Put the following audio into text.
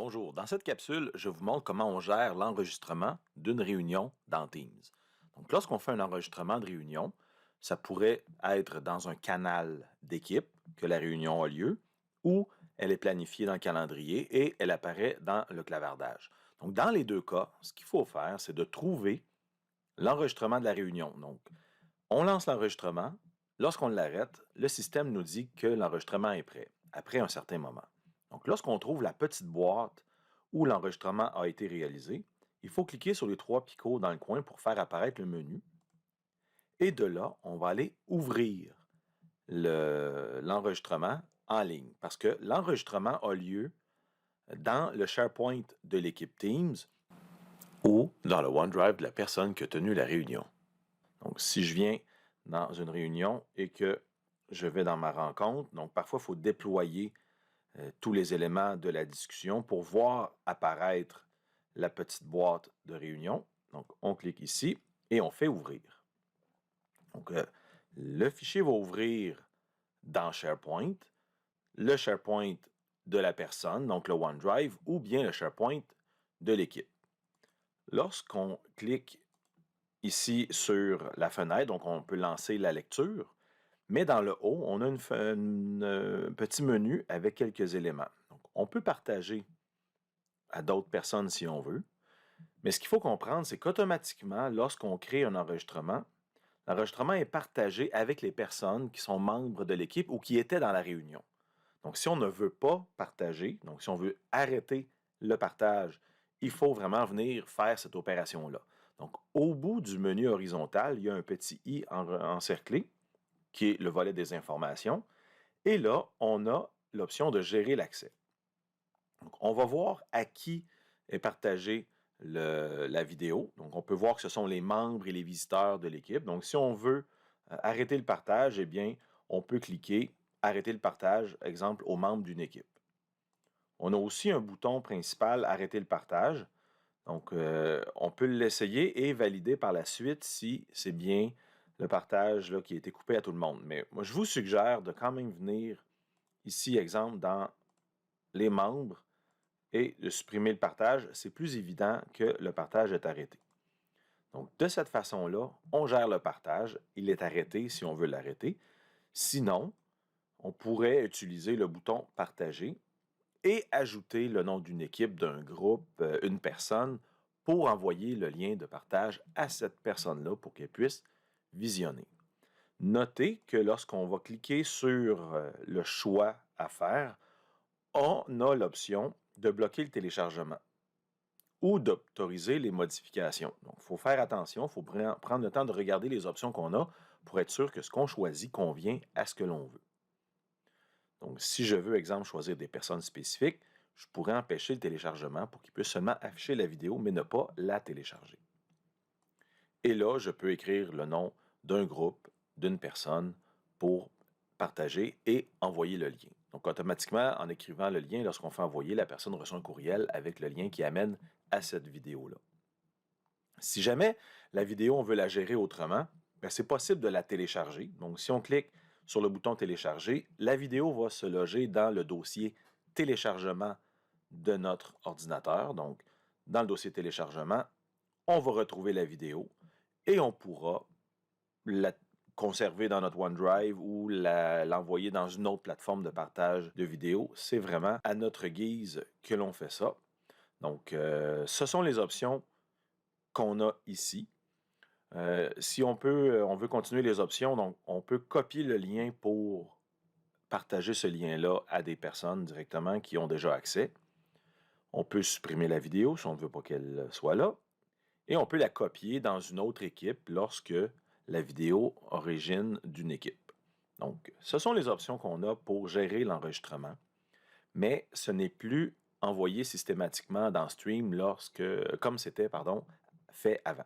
Bonjour, dans cette capsule, je vous montre comment on gère l'enregistrement d'une réunion dans Teams. Donc, lorsqu'on fait un enregistrement de réunion, ça pourrait être dans un canal d'équipe que la réunion a lieu ou elle est planifiée dans le calendrier et elle apparaît dans le clavardage. Donc, dans les deux cas, ce qu'il faut faire, c'est de trouver l'enregistrement de la réunion. Donc, on lance l'enregistrement. Lorsqu'on l'arrête, le système nous dit que l'enregistrement est prêt, après un certain moment. Donc, lorsqu'on trouve la petite boîte où l'enregistrement a été réalisé, il faut cliquer sur les trois picots dans le coin pour faire apparaître le menu. Et de là, on va aller ouvrir l'enregistrement en ligne parce que l'enregistrement a lieu dans le SharePoint de l'équipe Teams ou dans le OneDrive de la personne qui a tenu la réunion. Donc, si je viens dans une réunion et que je vais dans ma rencontre, donc parfois il faut déployer tous les éléments de la discussion pour voir apparaître la petite boîte de réunion. Donc, on clique ici et on fait ouvrir. Donc, le fichier va ouvrir dans SharePoint, le SharePoint de la personne, donc le OneDrive, ou bien le SharePoint de l'équipe. Lorsqu'on clique ici sur la fenêtre, donc on peut lancer la lecture, mais dans le haut, on a un petit menu avec quelques éléments. Donc, on peut partager à d'autres personnes si on veut, mais ce qu'il faut comprendre, c'est qu'automatiquement, lorsqu'on crée un enregistrement, l'enregistrement est partagé avec les personnes qui sont membres de l'équipe ou qui étaient dans la réunion. Donc, si on ne veut pas partager, donc si on veut arrêter le partage, il faut vraiment venir faire cette opération-là. Donc, au bout du menu horizontal, il y a un petit i encerclé qui est le volet des informations. Et là, on a l'option de gérer l'accès. Donc, on va voir à qui est partagée la vidéo. Donc, on peut voir que ce sont les membres et les visiteurs de l'équipe. Donc, si on veut arrêter le partage, eh bien, on peut cliquer Arrêter le partage, exemple, aux membres d'une équipe. On a aussi un bouton principal Arrêter le partage. Donc, on peut l'essayer et valider par la suite si c'est bien le partage là, qui a été coupé à tout le monde. Mais moi, je vous suggère de quand même venir ici, exemple, dans les membres et de supprimer le partage. C'est plus évident que le partage est arrêté. Donc, de cette façon-là, on gère le partage. Il est arrêté si on veut l'arrêter. Sinon, on pourrait utiliser le bouton Partager et ajouter le nom d'une équipe, d'un groupe, une personne pour envoyer le lien de partage à cette personne-là pour qu'elle puisse visionner. Notez que lorsqu'on va cliquer sur le choix à faire, on a l'option de bloquer le téléchargement ou d'autoriser les modifications. Donc, il faut faire attention, il faut prendre le temps de regarder les options qu'on a pour être sûr que ce qu'on choisit convient à ce que l'on veut. Donc, si je veux, exemple, choisir des personnes spécifiques, je pourrais empêcher le téléchargement pour qu'il puisse seulement afficher la vidéo, mais ne pas la télécharger. Et là, je peux écrire le nom d'un groupe, d'une personne pour partager et envoyer le lien. Donc, automatiquement, en écrivant le lien, lorsqu'on fait envoyer, la personne reçoit un courriel avec le lien qui amène à cette vidéo-là. Si jamais la vidéo, on veut la gérer autrement, c'est possible de la télécharger. Donc, si on clique sur le bouton télécharger, la vidéo va se loger dans le dossier téléchargement de notre ordinateur. Donc, dans le dossier téléchargement, on va retrouver la vidéo et on pourra la conserver dans notre OneDrive ou l'envoyer dans une autre plateforme de partage de vidéos. C'est vraiment à notre guise que l'on fait ça. Donc, ce sont les options qu'on a ici. Si on veut continuer les options, donc on peut copier le lien pour partager ce lien-là à des personnes directement qui ont déjà accès. On peut supprimer la vidéo si on ne veut pas qu'elle soit là. Et on peut la copier dans une autre équipe lorsque la vidéo origine d'une équipe. Donc, ce sont les options qu'on a pour gérer l'enregistrement, mais ce n'est plus envoyé systématiquement dans Stream comme c'était, fait avant.